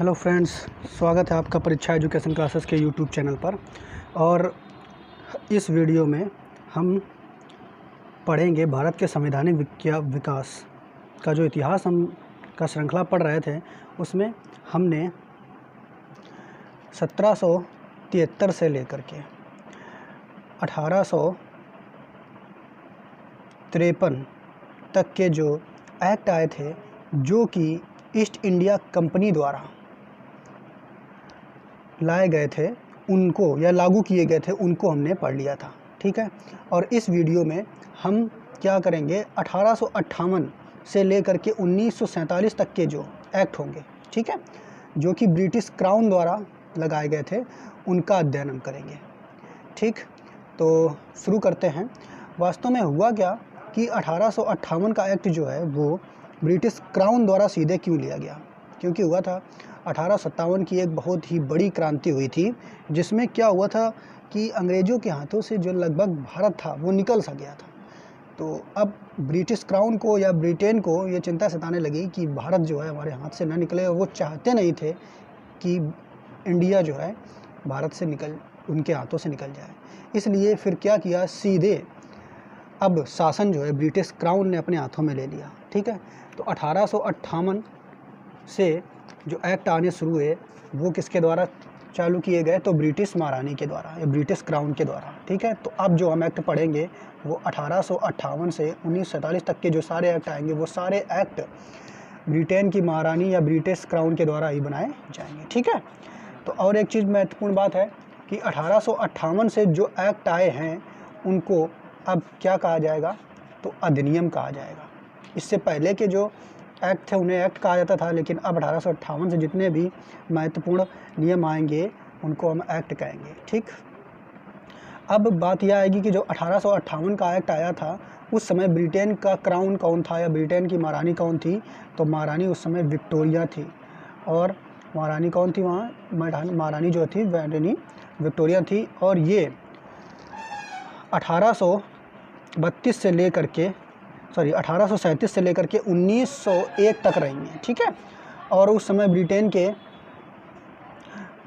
Hello friends, स्वागत है आपका परीक्षा एजुकेशन क्लासेस के यूट्यूब चैनल पर। और इस वीडियो में हम पढ़ेंगे भारत के संवैधानिक विकास का जो इतिहास हम का श्रृंखला पढ़ रहे थे, उसमें हमने 1773 से लेकर के 1853 तक के जो एक्ट आए थे, जो कि ईस्ट इंडिया कंपनी द्वारा लाए गए थे, उनको या लागू किए गए थे, उनको हमने पढ़ लिया था। ठीक है। और इस वीडियो में हम क्या करेंगे, 1858 से लेकर के 1947 तक के जो एक्ट होंगे, ठीक है, जो कि ब्रिटिश क्राउन द्वारा लगाए गए थे, उनका अध्ययन हम करेंगे। ठीक, तो शुरू करते हैं। वास्तव में हुआ क्या कि 1858 का एक्ट जो है वो ब्रिटिश क्राउन द्वारा सीधे क्यों लिया गया, क्योंकि हुआ था 1857 की एक बहुत ही बड़ी क्रांति हुई थी, जिसमें क्या हुआ था कि अंग्रेज़ों के हाथों से जो लगभग भारत था वो निकल सा गया था। तो अब ब्रिटिश क्राउन को या ब्रिटेन को ये चिंता सताने लगी कि भारत जो है हमारे हाथ से न निकले, और वो चाहते नहीं थे कि इंडिया जो है भारत से उनके हाथों से निकल जाए। इसलिए फिर क्या किया, सीधे अब शासन जो है ब्रिटिश क्राउन ने अपने हाथों में ले लिया। ठीक है। तो 1858 से जो एक्ट आने शुरू हुए वो किसके द्वारा चालू किए गए, तो ब्रिटिश महारानी के द्वारा या ब्रिटिश क्राउन के द्वारा। ठीक है। तो अब जो हम एक्ट पढ़ेंगे वो 1858 से 1947 तक के जो सारे एक्ट आएंगे, वो सारे एक्ट ब्रिटेन की महारानी या ब्रिटिश क्राउन के द्वारा ही बनाए जाएंगे। ठीक है। तो और एक चीज़ महत्वपूर्ण बात है कि 1858 से जो एक्ट आए हैं उनको अब क्या कहा जाएगा, तो अधिनियम कहा जाएगा। इससे पहले के जो एक्ट थे उन्हें एक्ट कहा जाता था, लेकिन अब 1858 से जितने भी महत्वपूर्ण नियम आएंगे उनको हम एक्ट कहेंगे। ठीक। अब बात यह आएगी कि जो 1858 का एक्ट आया था, उस समय ब्रिटेन का क्राउन कौन था या ब्रिटेन की महारानी कौन थी, तो महारानी उस समय विक्टोरिया थी। और महारानी कौन थी वहाँ, महारानी जो थी रानी विक्टोरिया थी। और ये 1837 से लेकर के 1837 से लेकर के 1901 तक रही हैं। ठीक है। और उस समय ब्रिटेन के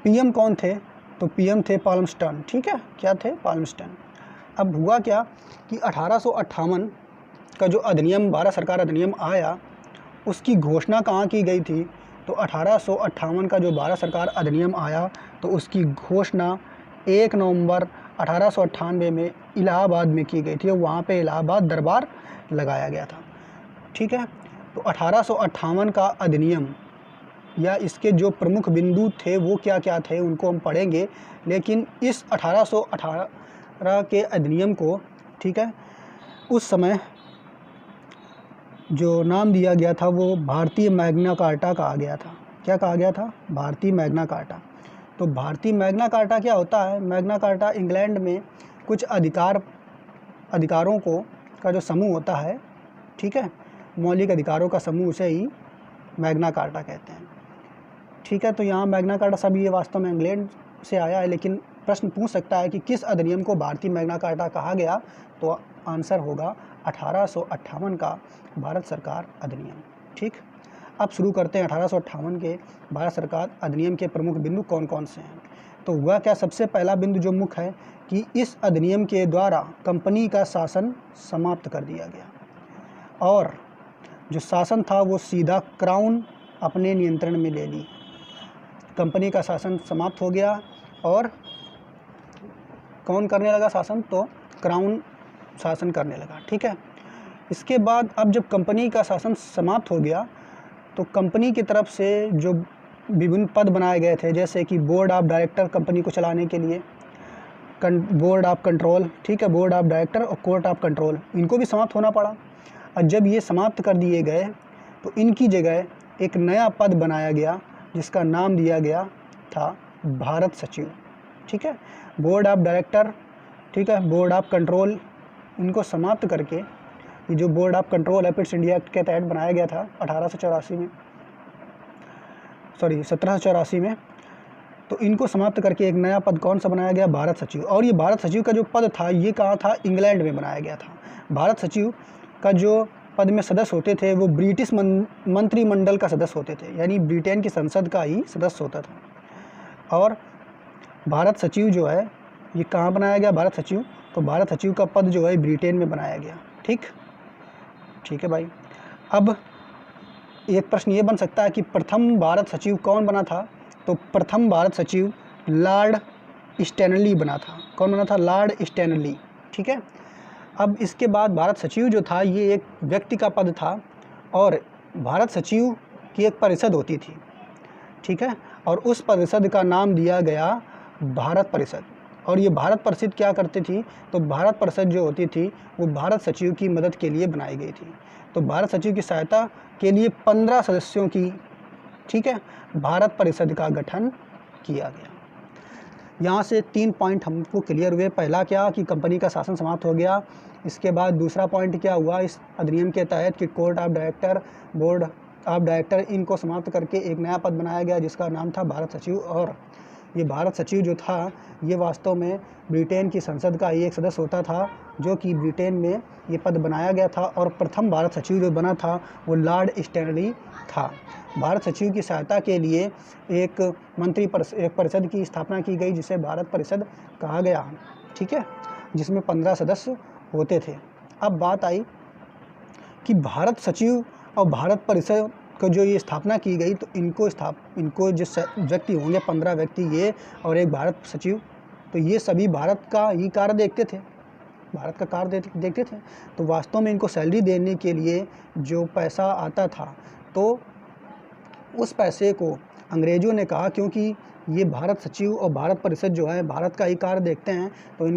पीएम कौन थे, तो पीएम थे पाल्मस्टन। ठीक है। क्या थे, पाल्मस्टन। अब हुआ क्या कि 1858 का जो अधिनियम, भारत सरकार अधिनियम आया, उसकी घोषणा कहाँ की गई थी, तो 1858 का जो भारत सरकार अधिनियम आया, तो उसकी घोषणा 1 नवंबर 1898 में इलाहाबाद में की गई थी। और वहाँ पे इलाहाबाद दरबार लगाया गया था। ठीक है। तो 1858 का अधिनियम या इसके जो प्रमुख बिंदु थे वो क्या क्या थे, उनको हम पढ़ेंगे। लेकिन इस 1818 के अधिनियम को, ठीक है, उस समय जो नाम दिया गया था वो भारतीय मैग्ना कार्टा कहा गया था। क्या कहा गया था, भारतीय मैग्ना कार्टा। तो भारतीय मैग्ना कार्टा क्या होता है, मैग्ना कार्टा इंग्लैंड में कुछ अधिकारों को का जो समूह होता है, ठीक है, मौलिक अधिकारों का समूह, उसे ही मैग्ना कार्टा कहते हैं। ठीक है। तो यहाँ मैग्ना कार्टा सब ये वास्तव में इंग्लैंड से आया है, लेकिन प्रश्न पूछ सकता है कि किस अधिनियम को भारतीय मैग्ना कार्टा कहा गया, तो आंसर होगा 1858 का भारत सरकार अधिनियम। ठीक। अब शुरू करते हैं 1858 के भारत सरकार अधिनियम के प्रमुख बिंदु कौन कौन से हैं। तो हुआ क्या, सबसे पहला बिंदु जो मुख्य है कि इस अधिनियम के द्वारा कंपनी का शासन समाप्त कर दिया गया, और जो शासन था वो सीधा क्राउन अपने नियंत्रण में ले ली। कंपनी का शासन समाप्त हो गया और कौन करने लगा शासन, तो क्राउन शासन करने लगा। ठीक है। इसके बाद अब जब कंपनी का शासन समाप्त हो गया, तो कंपनी की तरफ से जो विभिन्न पद बनाए गए थे, जैसे कि बोर्ड ऑफ डायरेक्टर कंपनी को चलाने के लिए, बोर्ड ऑफ कंट्रोल, ठीक है, बोर्ड ऑफ डायरेक्टर और कोर्ट ऑफ कंट्रोल, इनको भी समाप्त होना पड़ा। और जब ये समाप्त कर दिए गए, तो इनकी जगह एक नया पद बनाया गया, जिसका नाम दिया गया था भारत सचिव। ठीक है। बोर्ड ऑफ डायरेक्टर, ठीक है, बोर्ड ऑफ कंट्रोल, इनको समाप्त करके ये जो बोर्ड ऑफ कंट्रोल है ईस्ट इंडिया एक्ट के तहत बनाया गया था 1784 में, तो इनको समाप्त करके एक नया पद कौन सा बनाया गया, भारत सचिव। और ये भारत सचिव का जो पद था, ये कहाँ था, इंग्लैंड में बनाया गया था। भारत सचिव का जो पद में सदस्य होते थे वो ब्रिटिश मंत्रिमंडल का सदस्य होते थे, यानी ब्रिटेन की संसद का ही सदस्य होता था। और भारत सचिव जो है ये कहाँ बनाया गया, भारत सचिव, तो भारत सचिव का पद जो है ब्रिटेन में बनाया गया। ठीक है भाई। अब एक प्रश्न ये बन सकता है कि प्रथम भारत सचिव कौन बना था, तो प्रथम भारत सचिव लॉर्ड स्टैनली बना था। कौन बना था, लॉर्ड स्टैनली। ठीक है। अब इसके बाद भारत सचिव जो था ये एक व्यक्ति का पद था और भारत सचिव की एक परिषद होती थी। ठीक है। और उस परिषद का नाम दिया गया भारत परिषद। और ये भारत परिषद क्या करती थी, तो भारत परिषद जो होती थी वो भारत सचिव की मदद के लिए बनाई गई थी। तो भारत सचिव की सहायता के लिए 15 सदस्यों की, ठीक है, भारत परिषद का गठन किया गया। यहाँ से 3 पॉइंट हमको क्लियर हुए। पहला क्या कि कंपनी का शासन समाप्त हो गया। इसके बाद दूसरा पॉइंट क्या हुआ इस अधिनियम के तहत कि court of director, board of director, इनको समाप्त करके एक नया पद बनाया गया जिसका नाम था भारत सचिव। और ये भारत सचिव जो था ये वास्तव में ब्रिटेन की संसद का ही एक सदस्य होता था, जो कि ब्रिटेन में ये पद बनाया गया था। और प्रथम भारत सचिव जो बना था वो लॉर्ड स्टैनली था। भारत सचिव की सहायता के लिए एक परिषद की स्थापना की गई जिसे भारत परिषद कहा गया। ठीक है, जिसमें 15 सदस्य होते थे। अब बात आई कि भारत सचिव और भारत परिषद को जो ये स्थापना की गई, तो इनको जिस व्यक्ति होंगे 15 व्यक्ति ये और एक भारत सचिव, तो ये सभी भारत का ही कार्य देखते थे, भारत का कार्य देखते थे। तो वास्तव में इनको सैलरी देने के लिए जो पैसा आता था, तो उस पैसे को अंग्रेज़ों ने कहा क्योंकि ये भारत सचिव और भारत परिषद जो है भारत का ही कार्य देखते हैं, तो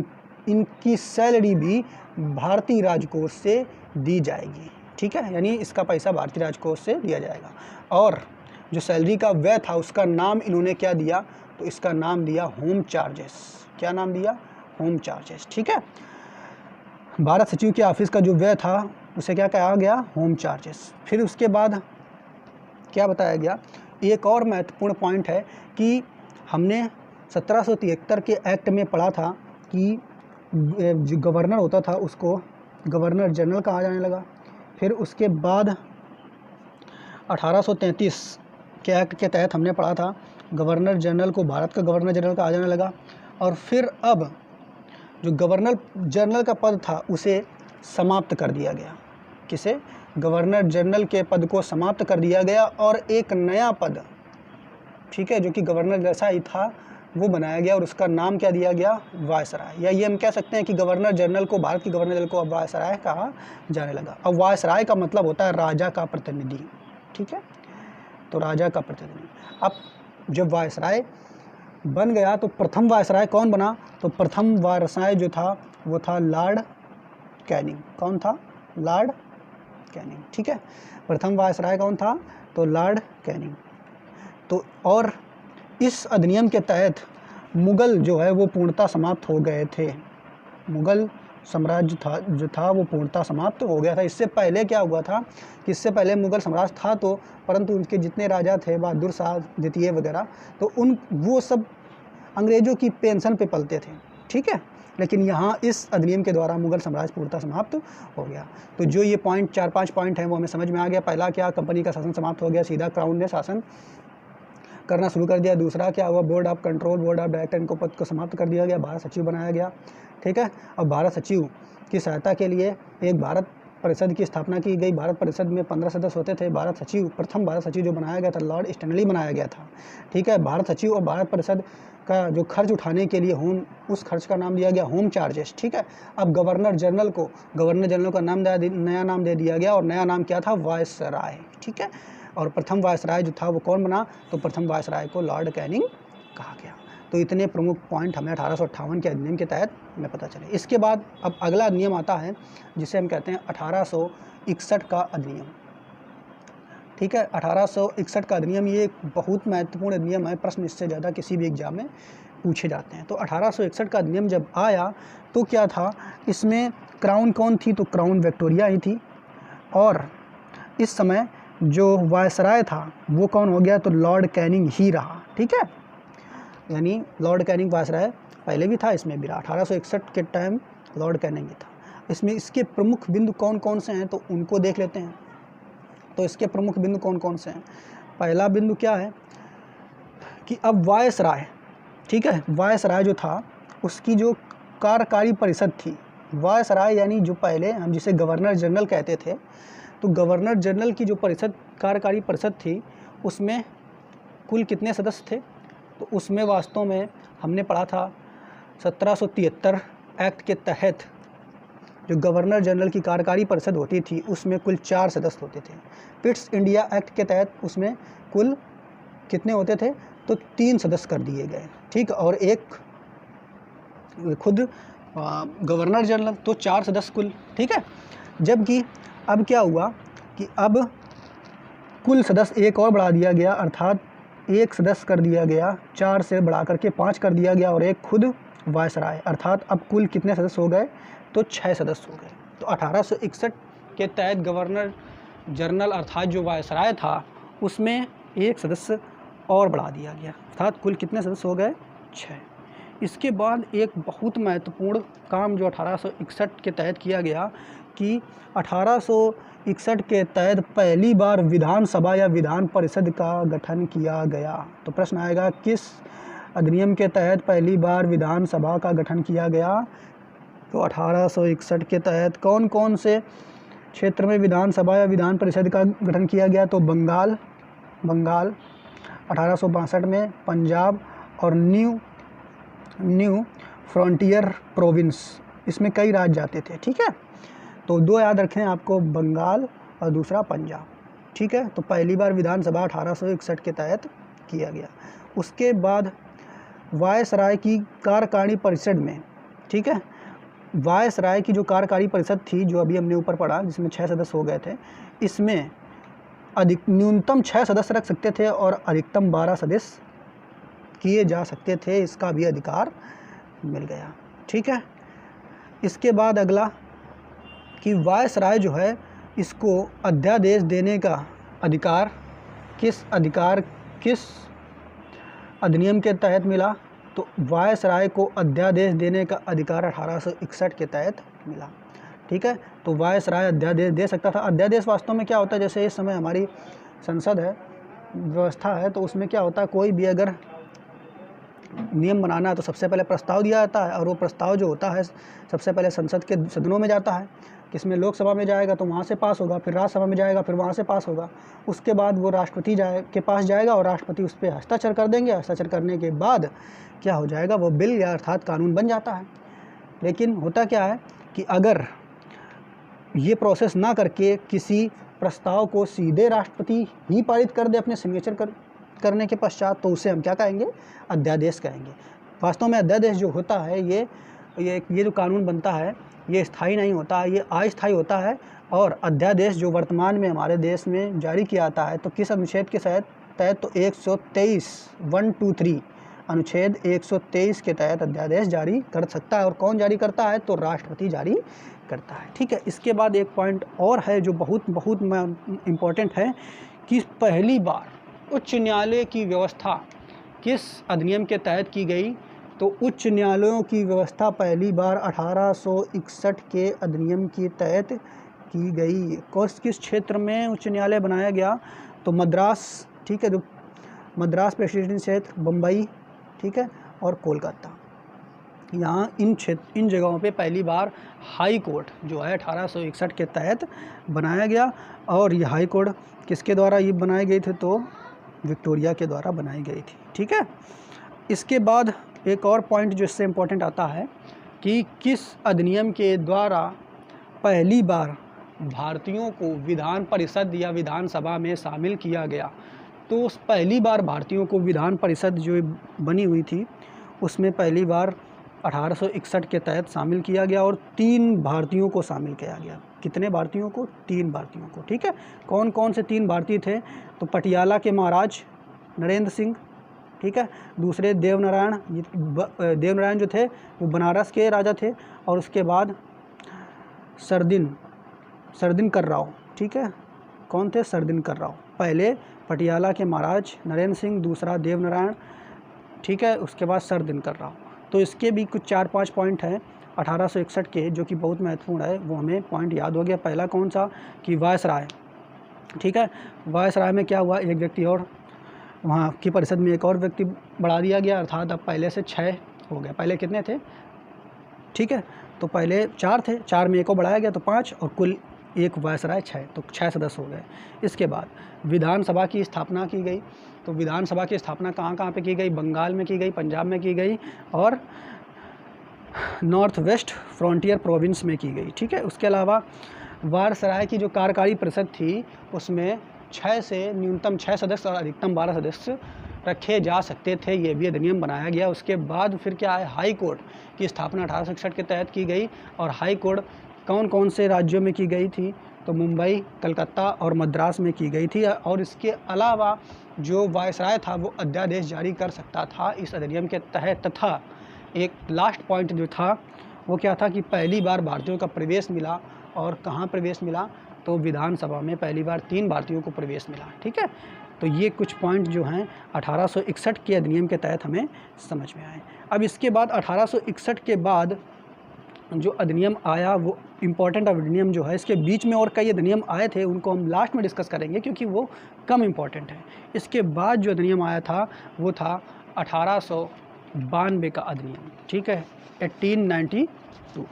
इनकी सैलरी भी भारतीय राजकोष से दी जाएगी। ठीक है, यानी इसका पैसा भारतीय राजकोष से दिया जाएगा। और जो सैलरी का व्यय था उसका नाम इन्होंने क्या दिया, तो इसका नाम दिया होम चार्जेस। क्या नाम दिया, होम चार्जेस। ठीक है, भारत सचिव के ऑफिस का जो व्यय था उसे क्या कहा गया, होम चार्जेस। फिर उसके बाद क्या बताया गया, एक और महत्वपूर्ण पॉइंट है कि हमने 1773 के एक्ट में पढ़ा था कि जो गवर्नर होता था उसको गवर्नर जनरल कहा जाने लगा। फिर उसके बाद 1833 के एक्ट के तहत हमने पढ़ा था गवर्नर जनरल को भारत का गवर्नर जनरल कहा जाने लगा। और फिर अब जो गवर्नर जनरल का पद था उसे समाप्त कर दिया गया। किसे, गवर्नर जनरल के पद को समाप्त कर दिया गया और एक नया पद, ठीक है, जो कि गवर्नर जैसा ही था वो बनाया गया और उसका नाम क्या दिया गया, वायसराय। या ये हम कह सकते हैं कि गवर्नर जनरल को, भारत के गवर्नर जनरल को अब वायसराय कहा जाने लगा। अब वायसराय का मतलब होता है राजा का प्रतिनिधि। ठीक है, तो राजा का प्रतिनिधि। अब जब वायसराय बन गया तो प्रथम वायसराय कौन बना, तो प्रथम वायसराय जो था वो था लॉर्ड कैनिंग। कौन था, लॉर्ड कैनिंग। ठीक है, प्रथम वायसराय कौन था, तो लॉर्ड कैनिंग। तो और इस अधिनियम के तहत मुग़ल जो है वो पूर्णतः समाप्त हो गए थे। मुग़ल साम्राज्य था वो पूर्णतः समाप्त हो गया था। इससे पहले क्या हुआ था कि इससे पहले मुग़ल साम्राज्य था तो, परंतु उनके जितने राजा थे, बहादुर शाह द्वितीय वगैरह, तो वो सब अंग्रेज़ों की पेंशन पे पलते थे। ठीक है, लेकिन यहाँ इस अधिनियम के द्वारा मुग़ल साम्राज्य पूर्णतः समाप्त हो गया। तो जो ये पॉइंट 4-5 पॉइंट हैं वो हमें समझ में आ गया। पहला क्या, कंपनी का शासन समाप्त हो गया, सीधा क्राउन ने शासन करना शुरू कर दिया। दूसरा क्या हुआ, board of control, board of director, इनको पद को समाप्त कर दिया गया, भारत सचिव बनाया गया। ठीक है, अब भारत सचिव की सहायता के लिए एक भारत परिषद की स्थापना की गई। भारत परिषद में 15 सदस्य होते थे। भारत सचिव, प्रथम भारत सचिव जो बनाया गया था लॉर्ड स्टैनली बनाया गया था। ठीक है, भारत सचिव और भारत परिषद का जो खर्च उठाने के लिए उस खर्च का नाम दिया गया होम चार्जेस। ठीक है, अब गवर्नर जनरल का नया नाम दे दिया गया और नया नाम क्या था, वायसराय। ठीक है, और प्रथम वायसराय जो था वो कौन बना, तो प्रथम वायसराय को लॉर्ड कैनिंग कहा गया। तो इतने प्रमुख पॉइंट हमें 1858 के अधिनियम के तहत हमें पता चले। इसके बाद अब अगला अधिनियम आता है जिसे हम कहते हैं 1861 का अधिनियम। ठीक है, 1861 का अधिनियम ये एक बहुत महत्वपूर्ण अधिनियम है। प्रश्न इससे ज़्यादा किसी भी एग्जाम में पूछे जाते हैं। तो 1861 का अधिनियम जब आया तो क्या था, इसमें क्राउन कौन थी, तो क्राउन विक्टोरिया ही थी। और इस समय जो वायसराय था वो कौन हो गया, तो लॉर्ड कैनिंग ही रहा। ठीक है, यानी लॉर्ड कैनिंग वायसराय पहले भी था, इसमें भी रहा। 1861 के टाइम लॉर्ड कैनिंग ही था। इसमें इसके प्रमुख बिंदु कौन कौन से हैं तो उनको देख लेते हैं। तो इसके प्रमुख बिंदु कौन कौन से हैं? पहला बिंदु क्या है कि अब वायसराय, ठीक है, वायसराय जो था उसकी जो कार्यकारी परिषद थी, वायसराय यानी जो पहले हम जिसे गवर्नर जनरल कहते थे, तो गवर्नर जनरल की जो परिषद कार्यकारी परिषद थी उसमें कुल कितने सदस्य थे? तो उसमें वास्तव में हमने पढ़ा था 1773 एक्ट के तहत जो गवर्नर जनरल की कार्यकारी परिषद होती थी उसमें कुल 4 सदस्य होते थे। पिट्स इंडिया एक्ट के तहत उसमें कुल कितने होते थे? तो 3 सदस्य कर दिए गए, ठीक, और एक खुद गवर्नर जनरल, तो 4 सदस्य कुल, ठीक है। जबकि अब क्या हुआ कि अब कुल सदस्य एक और बढ़ा दिया गया, अर्थात एक सदस्य कर दिया गया, 4 से बढ़ा करके 5 कर दिया गया और एक खुद वायसराय, अर्थात अब कुल कितने सदस्य हो गए? तो 6 सदस्य हो गए। तो 1861 के तहत गवर्नर जनरल अर्थात जो वायसराय था उसमें एक सदस्य और बढ़ा दिया गया, अर्थात कुल कितने सदस्य हो गए? 6। इसके बाद एक बहुत महत्वपूर्ण काम जो 1861 के तहत किया गया कि 1861 के तहत पहली बार विधानसभा या विधान परिषद का गठन किया गया। तो प्रश्न आएगा किस अधिनियम के तहत पहली बार विधानसभा का गठन किया गया? तो 1861 के तहत कौन कौन से क्षेत्र में विधानसभा या विधान परिषद का गठन किया गया? तो बंगाल 1862 में, पंजाब और न्यू फ्रंटियर प्रोविंस, इसमें कई राज्य आते थे, ठीक है। तो 2 याद रखें आपको, बंगाल और दूसरा पंजाब, ठीक है। तो पहली बार विधानसभा 1861 के तहत किया गया। उसके बाद वायसराय की कार्यकारिणी परिषद में, ठीक है, वायसराय की जो कार्यकारी परिषद थी जो अभी हमने ऊपर पढ़ा जिसमें 6 सदस्य हो गए थे, इसमें न्यूनतम 6 सदस्य रख सकते थे और अधिकतम 12 सदस्य किए जा सकते थे, इसका भी अधिकार मिल गया, ठीक है। इसके बाद अगला कि वायसराय जो है इसको अध्यादेश देने का अधिकार किस अधिनियम के तहत मिला? तो वायसराय को अध्यादेश देने का अधिकार 1861 के तहत मिला, ठीक है। तो वायसराय अध्यादेश दे सकता था। अध्यादेश वास्तव में क्या होता है, जैसे इस समय हमारी संसद है, व्यवस्था है, तो उसमें क्या होता है, कोई भी अगर नियम बनाना है तो सबसे पहले प्रस्ताव दिया जाता है और वो प्रस्ताव जो होता है सबसे पहले संसद के सदनों में जाता है, किसमें लोकसभा में जाएगा तो वहाँ से पास होगा, फिर राज्यसभा में जाएगा, फिर वहाँ से पास होगा, उसके बाद वो राष्ट्रपति के पास जाएगा और राष्ट्रपति उस पर हस्ताक्षर कर देंगे। हस्ताक्षर करने के बाद क्या हो जाएगा, वो बिल या अर्थात कानून बन जाता है। लेकिन होता क्या है कि अगर ये प्रोसेस ना करके किसी प्रस्ताव को सीधे राष्ट्रपति ही पारित कर दे अपने सिग्नेचर करने के पश्चात, तो उसे हम क्या कहेंगे, अध्यादेश कहेंगे। वास्तव में अध्यादेश जो होता है ये जो कानून बनता है ये स्थायी नहीं होता है, ये अस्थायी होता है। और अध्यादेश जो वर्तमान में हमारे देश में जारी किया जाता है तो किस अनुच्छेद के तहत? तो 123 अनुच्छेद 123 के तहत अध्यादेश जारी कर सकता है। और कौन जारी करता है? तो राष्ट्रपति जारी करता है, ठीक है। इसके बाद एक पॉइंट और है जो बहुत इम्पोर्टेंट है कि पहली बार उच्च न्यायालय की व्यवस्था किस अधिनियम के तहत की गई? तो उच्च न्यायालयों की व्यवस्था पहली बार 1861 के अधिनियम के तहत की गई। किस क्षेत्र में उच्च न्यायालय बनाया गया? तो मद्रास, ठीक है, जो मद्रास प्रेसिडेंसी क्षेत्र, बम्बई, ठीक है, और कोलकाता, यहाँ इन जगहों पे पहली बार हाई कोर्ट जो है 1861 के तहत बनाया गया। और ये हाई कोर्ट किसके द्वारा ये बनाए गए थे? तो विक्टोरिया के द्वारा बनाई गई थी, ठीक है। इसके बाद एक और पॉइंट जो इससे इम्पोर्टेंट आता है कि किस अधिनियम के द्वारा पहली बार भारतीयों को विधान परिषद या विधानसभा में शामिल किया गया? तो उस पहली बार भारतीयों को विधान परिषद जो बनी हुई थी उसमें पहली बार 1861 के तहत शामिल किया गया और 3 भारतीयों को शामिल किया गया। कितने भारतीयों को? 3 भारतीयों को, ठीक है। कौन कौन से 3 भारतीय थे? तो पटियाला के महाराज नरेंद्र सिंह, ठीक है, दूसरे देवनारायण जो थे वो बनारस के राजा थे, और उसके बाद सरदिन कर्राव, ठीक है, कौन थे? सरदिन कर्राव। पहले पटियाला के महाराज नरेंद्र सिंह, दूसरा देवनारायण, ठीक है, उसके बाद सरदिन कर्राव। तो इसके भी कुछ 4-5 पॉइंट हैं 1861 के, जो कि बहुत महत्वपूर्ण है, वो हमें पॉइंट याद हो गया। पहला कौन सा कि वायसराय, ठीक है। वायसराय में क्या हुआ, एक व्यक्ति और वहाँ की परिषद में एक और व्यक्ति बढ़ा दिया गया, अर्थात अब पहले से 6 हो गया। पहले कितने थे, ठीक है, तो पहले 4 थे, 4 में एक और बढ़ाया गया तो 5, और कुल एक वायसराय 6, तो 6 सदस्य हो गए। इसके बाद विधानसभा की स्थापना की गई। तो विधानसभा की स्थापना कहाँ कहाँ पे की गई, बंगाल में की गई, पंजाब में की गई और नॉर्थ वेस्ट फ्रंटियर प्रोविंस में की गई, ठीक है। उसके अलावा वायसराय की जो कार्यकारी परिषद थी उसमें 6 से न्यूनतम 6 सदस्य और अधिकतम 12 सदस्य रखे जा सकते थे, ये भी अधिनियम बनाया गया। उसके बाद फिर क्या है, हाई कोर्ट की स्थापना 1861 के तहत की गई। और हाई कोर्ट कौन कौन से राज्यों में की गई थी, तो मुंबई, कलकत्ता और मद्रास में की गई थी। और इसके अलावा जो वायसराय था वो अध्यादेश जारी कर सकता था इस अधिनियम के तहत। तथा एक लास्ट पॉइंट जो था वो क्या था कि पहली बार भारतीयों का प्रवेश मिला, और कहाँ प्रवेश मिला, तो विधानसभा में पहली बार 3 भारतीयों को प्रवेश मिला, ठीक है। तो ये कुछ पॉइंट जो हैं 1861 के अधिनियम के तहत हमें समझ में आए। अब इसके बाद 1861 के बाद जो अधिनियम आया वो इम्पॉर्टेंट अधिनियम जो है, इसके बीच में और कई अधिनियम आए थे, उनको हम लास्ट में डिस्कस करेंगे क्योंकि वो कम इम्पॉर्टेंट है। इसके बाद जो अधिनियम आया था वो था 1892 का अधिनियम, ठीक है, 1892। तो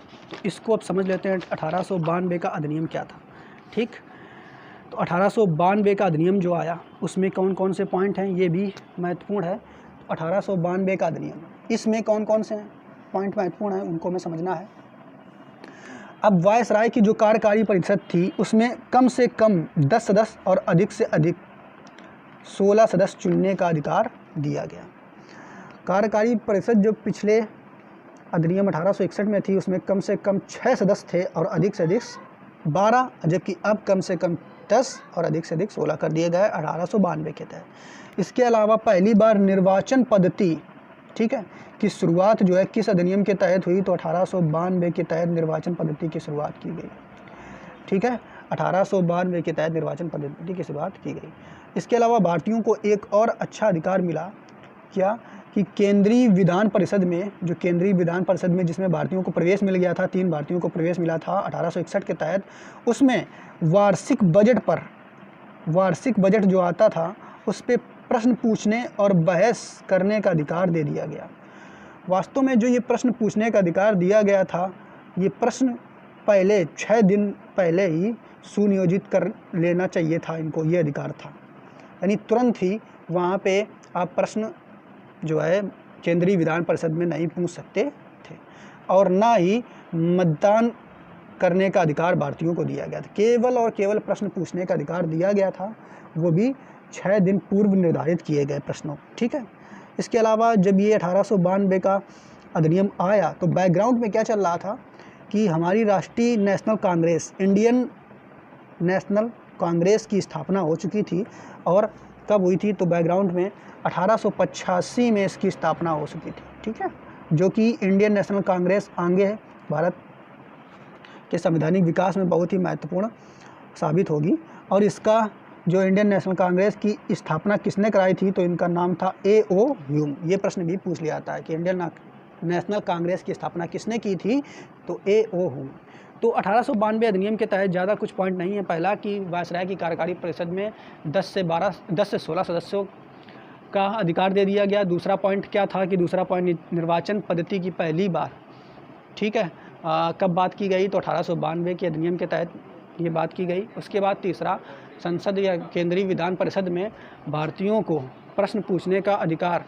इसको अब समझ लेते हैं 1892 का अधिनियम क्या था, ठीक। तो 1892 का अधिनियम जो आया उसमें कौन कौन से पॉइंट हैं, ये भी महत्वपूर्ण है। 1892 का अधिनियम, इसमें कौन कौन से पॉइंट महत्वपूर्ण हैं उनको हमें समझना है। अब वायसराय की जो कार्यकारी परिषद थी उसमें कम से कम 10 सदस्य और अधिक से अधिक 16 सदस्य चुनने का अधिकार दिया गया। कार्यकारी परिषद जो पिछले अधिनियम 1861 में थी उसमें कम से कम 6 सदस्य थे और अधिक से अधिक 12, जबकि अब कम से कम 10 और अधिक से अधिक 16 कर दिए गए 1892 के तहत। इसके अलावा पहली बार निर्वाचन पद्धति, ठीक है, की शुरुआत जो है किस अधिनियम के तहत हुई, तो 1892 के तहत निर्वाचन पद्धति की शुरुआत की गई, ठीक है। 1892 के तहत निर्वाचन पद्धति की शुरुआत की गई। इसके अलावा भारतीयों को एक और अच्छा अधिकार मिला, क्या कि केंद्रीय विधान परिषद में, जो केंद्रीय विधान परिषद में जिसमें भारतीयों को प्रवेश मिल गया था, 3 भारतीयों को प्रवेश मिला था 1861 के तहत, उसमें वार्षिक बजट जो आता था उस पर प्रश्न पूछने और बहस करने का अधिकार दे दिया गया। वास्तव में जो ये प्रश्न पूछने का अधिकार दिया गया था, ये प्रश्न पहले 6 दिन पहले ही सुनियोजित कर लेना चाहिए था इनको, ये अधिकार था, यानी तुरंत ही वहाँ पे आप प्रश्न जो है केंद्रीय विधान परिषद में नहीं पूछ सकते थे। और ना ही मतदान करने का अधिकार भारतीयों को दिया गया था, केवल और केवल प्रश्न पूछने का अधिकार दिया गया था, वो भी 6 दिन पूर्व निर्धारित किए गए प्रश्नों, ठीक है। इसके अलावा जब ये 1892 का अधिनियम आया तो बैकग्राउंड में क्या चल रहा था कि हमारी राष्ट्रीय national Congress, Indian national Congress की स्थापना हो चुकी थी। और कब हुई थी, तो बैकग्राउंड में 1885 में इसकी स्थापना हो चुकी थी, ठीक है, जो कि इंडियन नेशनल कांग्रेस आगे भारत के संवैधानिक विकास में बहुत ही महत्वपूर्ण साबित होगी। और इसका जो इंडियन नेशनल कांग्रेस की स्थापना किसने कराई थी, तो इनका नाम था A.O. ह्यूम। ये प्रश्न भी पूछ लिया जाता है कि इंडियन नेशनल कांग्रेस की स्थापना किसने की थी, तो A.O. ह्यूम। तो 1892 अधिनियम के तहत ज़्यादा कुछ पॉइंट नहीं है। पहला कि वायसराय की कार्यकारी परिषद में 10 से 16 सदस्यों का अधिकार दे दिया गया। दूसरा पॉइंट क्या था कि दूसरा पॉइंट निर्वाचन पद्धति की पहली बार, ठीक है, कब बात की गई, तो 1892 के अधिनियम के तहत ये बात की गई। उसके बाद तीसरा, संसद या केंद्रीय विधान परिषद में भारतीयों को प्रश्न पूछने का अधिकार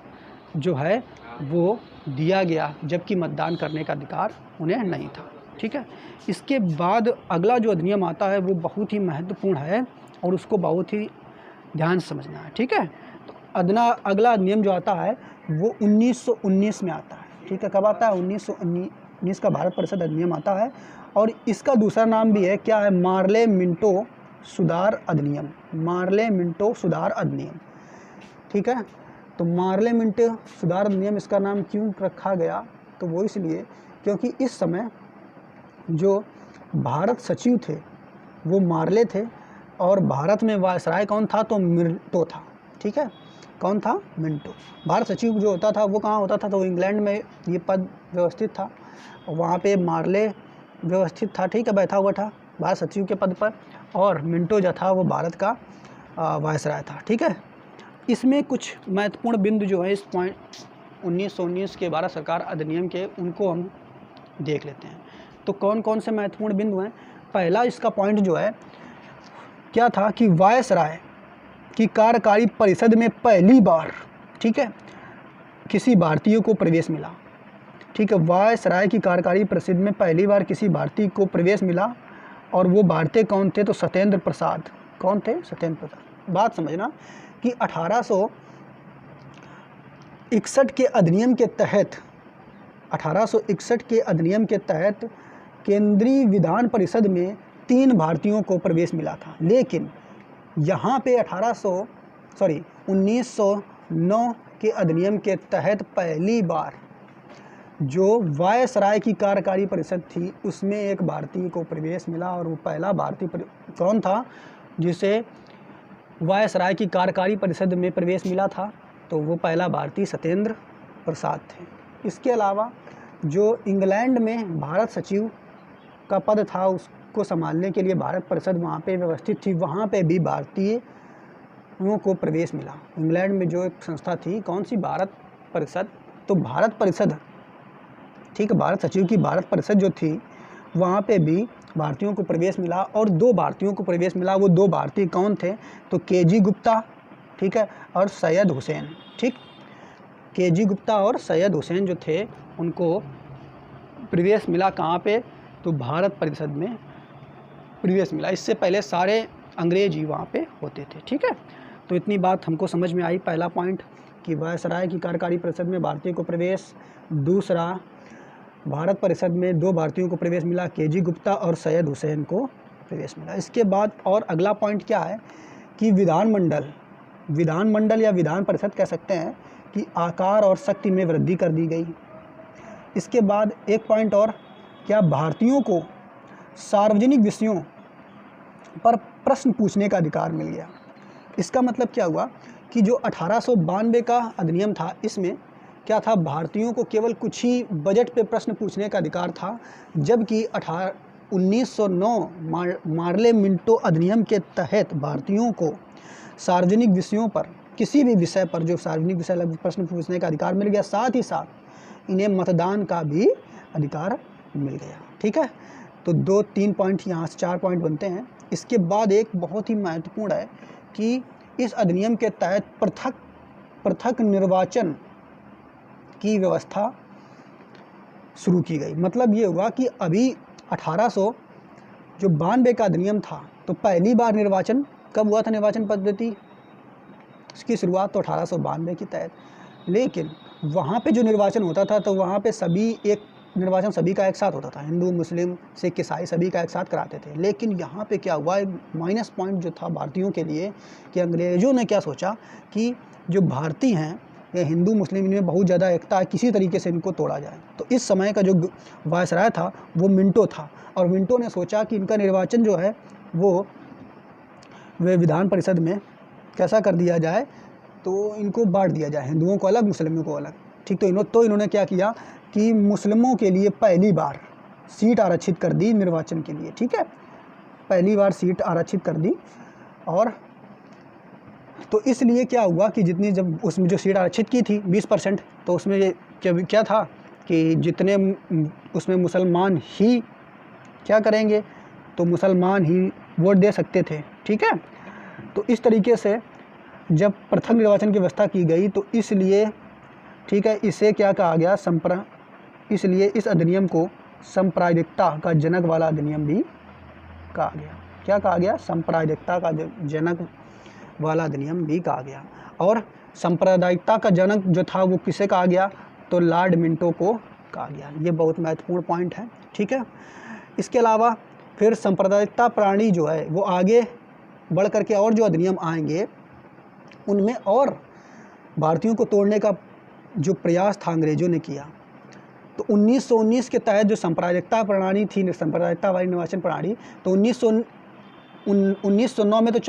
जो है वो दिया गया, जबकि मतदान करने का अधिकार उन्हें नहीं था, ठीक है। इसके बाद अगला जो अधिनियम आता है वो बहुत ही महत्वपूर्ण है और उसको बहुत ही ध्यान से समझना है, ठीक है। तो अगला अधिनियम जो आता है वो 1919 में आता है, ठीक है। कब आता है, 1919 का भारत परिषद अधिनियम आता है। और इसका दूसरा नाम भी है, क्या है, मार्ले मिंटो सुधार अधिनियम, मार्ले मिंटो सुधार अधिनियम, ठीक है। तो मार्ले मिंटो सुधार अधिनियम इसका नाम क्यों रखा गया, तो वो इसलिए क्योंकि इस समय जो भारत सचिव थे वो मार्ले थे और भारत में वायसराय कौन था, तो मिंटो था, ठीक है। कौन था? मिंटो। भारत सचिव जो होता था वो कहाँ होता था? तो वो इंग्लैंड में ये पद व्यवस्थित था, वहाँ पे मार्ले व्यवस्थित था, ठीक है, बैठा हुआ था भारत सचिव के पद पर, और मिंटो जो था वो भारत का वायसराय था, ठीक है। इसमें कुछ महत्वपूर्ण बिंदु जो है इस पॉइंट 1919 के भारत सरकार अधिनियम के, उनको हम देख लेते हैं। तो कौन कौन से महत्वपूर्ण बिंदु हैं? पहला इसका पॉइंट जो है क्या था कि वायसराय की कार्यकारी परिषद में पहली बार, ठीक है, किसी भारतीय को प्रवेश मिला, ठीक है। वायसराय की कार्यकारी परिषद में पहली बार किसी भारतीय को प्रवेश मिला, और वो भारतीय कौन थे? तो सत्येंद्र प्रसाद। कौन थे? सत्येंद्र प्रसाद। बात समझना कि 1861 के अधिनियम के तहत 1861 के अधिनियम के तहत केंद्रीय विधान परिषद में 3 भारतीयों को प्रवेश मिला था, लेकिन यहाँ पे 1909 के अधिनियम के तहत पहली बार जो वायसराय की कार्यकारी परिषद थी उसमें एक भारतीय को प्रवेश मिला, और वो पहला भारतीय कौन था जिसे वायसराय की कार्यकारी परिषद में प्रवेश मिला था? तो वो पहला भारतीय सत्येंद्र प्रसाद थे। इसके अलावा जो इंग्लैंड में भारत सचिव का पद था उसको संभालने के लिए भारत परिषद वहाँ पे व्यवस्थित थी, वहाँ पे भी भारतीयों को प्रवेश मिला। इंग्लैंड में जो एक संस्था थी, कौन सी? भारत परिषद। तो भारत परिषद, ठीक है, भारत सचिव की भारत परिषद जो थी वहाँ पे भी भारतीयों को प्रवेश मिला, और 2 भारतीयों को प्रवेश मिला। वो 2 भारतीय कौन थे? तो केजी गुप्ता, ठीक है, और सैयद हुसैन, ठीक। केजी गुप्ता और सैयद हुसैन जो थे उनको प्रवेश मिला कहाँ पे? तो भारत परिषद में प्रवेश मिला। इससे पहले सारे अंग्रेज ही वहाँ पे होते थे, ठीक है। तो इतनी बात हमको समझ में आई। पहला पॉइंट कि वायसराय की कार्यकारी परिषद में भारतीय को प्रवेश। दूसरा, भारत परिषद में 2 भारतीयों को प्रवेश मिला, केजी गुप्ता और सैयद हुसैन को प्रवेश मिला। इसके बाद और अगला पॉइंट क्या है कि विधानमंडल या विधान परिषद कह सकते हैं कि आकार और शक्ति में वृद्धि कर दी गई। इसके बाद एक पॉइंट और, क्या भारतीयों को सार्वजनिक विषयों पर प्रश्न पूछने का अधिकार मिल गया। इसका मतलब क्या हुआ कि जो 1892 का अधिनियम था इसमें क्या था? भारतीयों को केवल कुछ ही बजट पे प्रश्न पूछने का अधिकार था, जबकि 1909 मार्ले मिंटो अधिनियम के तहत भारतीयों को सार्वजनिक विषयों पर, किसी भी विषय पर जो सार्वजनिक विषय प्रश्न पूछने का अधिकार मिल गया, साथ ही साथ इन्हें मतदान का भी अधिकार मिल गया, ठीक है। तो 2-3 पॉइंट यहाँ से 4 पॉइंट बनते हैं। इसके बाद एक बहुत ही महत्वपूर्ण है कि इस अधिनियम के तहत पृथक निर्वाचन की व्यवस्था शुरू की गई। मतलब ये हुआ कि अभी 1892 का अधिनियम था, तो पहली बार निर्वाचन कब हुआ था? निर्वाचन पद्धति इसकी शुरुआत तो 1892 के तहत, लेकिन वहाँ पे जो निर्वाचन होता था तो वहाँ पे निर्वाचन सभी का एक साथ होता था, हिंदू, मुस्लिम, सिख, ईसाई सभी का एक साथ कराते थे। लेकिन यहाँ पे क्या हुआ, माइनस पॉइंट जो था भारतीयों के लिए कि अंग्रेज़ों ने क्या सोचा कि जो भारतीय हैं ये हिंदू मुस्लिम, इनमें बहुत ज़्यादा एकता है, किसी तरीके से इनको तोड़ा जाए। तो इस समय का जो वायसराय था वो मिंटो था, और मिंटो ने सोचा कि इनका निर्वाचन जो है वो वे विधान परिषद में कैसा कर दिया जाए, तो इनको बांट दिया जाए, हिंदुओं को अलग, मुस्लिमों को अलग, ठीक। तो इन्होंने क्या किया कि मुस्लिमों के लिए पहली बार सीट आरक्षित कर दी निर्वाचन के लिए, ठीक है, पहली बार सीट आरक्षित कर दी। और तो इसलिए क्या हुआ कि जब उसमें जो सीट आरक्षित की थी 20%, तो उसमें क्या था कि जितने उसमें मुसलमान ही क्या करेंगे, तो मुसलमान ही वोट दे सकते थे, ठीक है। तो इस तरीके से जब प्रथम निर्वाचन की व्यवस्था की गई तो इसलिए, ठीक है, इसे क्या कहा गया, इसलिए इस अधिनियम को सांप्रदायिकता का जनक वाला अधिनियम भी कहा गया। क्या कहा गया? सांप्रदायिकता का जनक वाला अधिनियम भी कहा गया। और सांप्रदायिकता का जनक जो था वो किसे कहा गया? तो लॉर्ड मिंटो को कहा गया। ये बहुत महत्वपूर्ण पॉइंट है, ठीक है। इसके अलावा फिर सांप्रदायिकता प्रणाली जो है वो आगे बढ़ करके और जो अधिनियम आएंगे उनमें और भारतीयों को तोड़ने का जो प्रयास था अंग्रेज़ों ने किया। तो 1919 के तहत जो सांप्रदायिकता प्रणाली थी, सांप्रदायिकता वाली निर्वाचन प्रणाली, तो 1909 में तो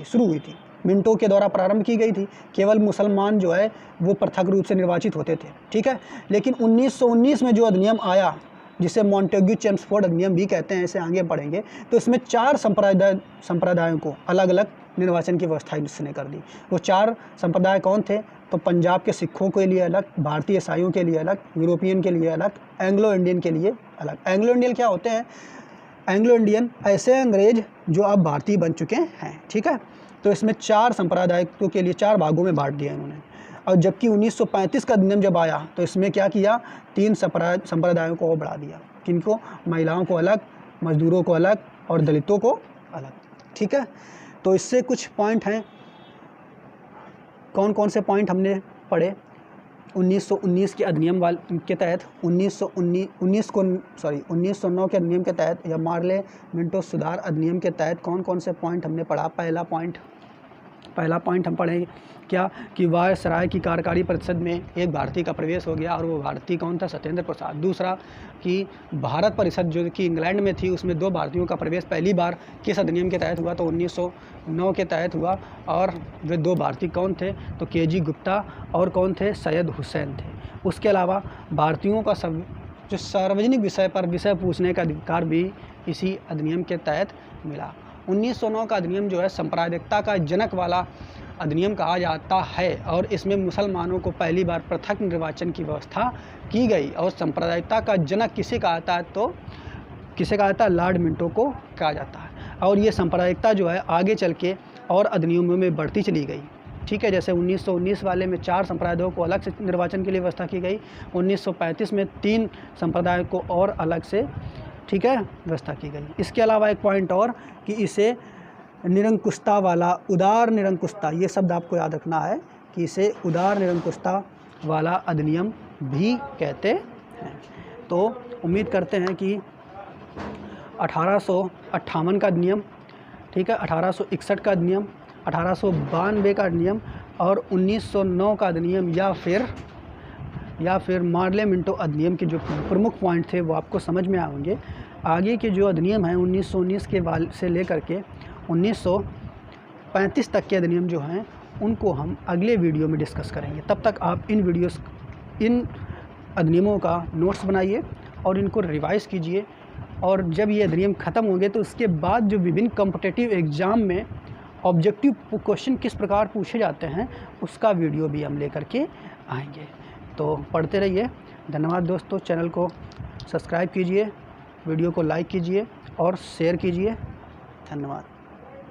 शुरू हुई थी, मिंटो के द्वारा प्रारंभ की गई थी। केवल मुसलमान जो है वो प्रत्यक्ष रूप से निर्वाचित होते थे, ठीक है। लेकिन 1919 में जो अधिनियम आया, जिसे मॉन्टेग्यू चेम्सफोर्ड अधिनियम भी कहते हैं, इसे आगे पढ़ेंगे, तो इसमें 4 संप्रदायों को अलग अलग निर्वाचन की व्यवस्था इसने कर दी। वो 4 संप्रदाय कौन थे? तो पंजाब के सिखों के लिए अलग, भारतीय ईसाइयों के लिए अलग, यूरोपियन के लिए अलग, एंग्लो इंडियन के लिए अलग। एंग्लो इंडियन क्या होते हैं? एंग्लो इंडियन ऐसे अंग्रेज जो अब भारतीय बन चुके हैं, ठीक है। तो इसमें 4 संप्रदायों के लिए 4 भागों में बांट दिया इन्होंने। और जबकि 1935 का अधिनियम जब आया तो इसमें क्या किया? 3 संप्रदायों को और बढ़ा दिया। किनको? महिलाओं को अलग, मजदूरों को अलग और दलितों को अलग, ठीक है। तो इससे कुछ पॉइंट हैं। कौन कौन से पॉइंट हमने पढ़े? 1919 के अधिनियम के तहत 1909 के अधिनियम के तहत या मार्ले मिंटो सुधार अधिनियम के तहत कौन कौन से पॉइंट हमने पढ़ा? पहला पॉइंट हम पढ़ेंगे क्या कि वायसराय की कार्यकारी परिषद में एक भारतीय का प्रवेश हो गया, और वो भारतीय कौन था? सत्येंद्र प्रसाद। दूसरा कि भारत परिषद जो कि इंग्लैंड में थी, उसमें 2 भारतीयों का प्रवेश पहली बार किस अधिनियम के तहत हुआ? तो 1909 के तहत हुआ। और वे 2 भारतीय कौन थे? तो KG गुप्ता और कौन थे? सैयद हुसैन थे। उसके अलावा भारतीयों का जो सार्वजनिक विषय पर विषय पूछने का अधिकार भी इसी अधिनियम के तहत मिला। 1909 का अधिनियम जो है सांप्रदायिकता का जनक वाला अधिनियम कहा जाता है, और इसमें मुसलमानों को पहली बार पृथक निर्वाचन की व्यवस्था की गई। और सांप्रदायिकता का जनक किसे कहा जाता है? तो किसे कहा जाता है? लॉर्ड मिंटो को कहा जाता है। और ये सांप्रदायिकता जो है आगे चल के और अधिनियमों में बढ़ती चली गई, ठीक है। जैसे 1919 वाले में 4 संप्रदायों को अलग से निर्वाचन के लिए व्यवस्था की गई। 1935 में 3 संप्रदायों को और अलग से, ठीक है, व्यवस्था की गई। इसके अलावा एक पॉइंट और कि इसे निरंकुशता वाला, उदार निरंकुशता, ये शब्द आपको याद रखना है कि इसे उदार निरंकुशता वाला अधिनियम भी कहते हैं। तो उम्मीद करते हैं कि 1858 का अधिनियम, ठीक है, 1861 का अधिनियम, 1892 का अधिनियम और 1909 का अधिनियम या फिर मार्ले मिंटो अधिनियम के जो प्रमुख पॉइंट थे वो आपको समझ में आएंगे। आगे के जो अधिनियम हैं 1919 के से लेकर के 1935 तक के अधिनियम जो हैं उनको हम अगले वीडियो में डिस्कस करेंगे। तब तक आप इन अधिनियमों का नोट्स बनाइए और इनको रिवाइज़ कीजिए। और जब ये अधिनियम ख़त्म होंगे तो उसके बाद जो विभिन्न कॉम्पिटिटिव एग्ज़ाम में ऑब्जेक्टिव क्वेश्चन किस प्रकार पूछे जाते हैं उसका वीडियो भी हम लेकर के आएंगे। तो पढ़ते रहिए। धन्यवाद दोस्तों। चैनल को सब्सक्राइब कीजिए, वीडियो को लाइक कीजिए और शेयर कीजिए। धन्यवाद।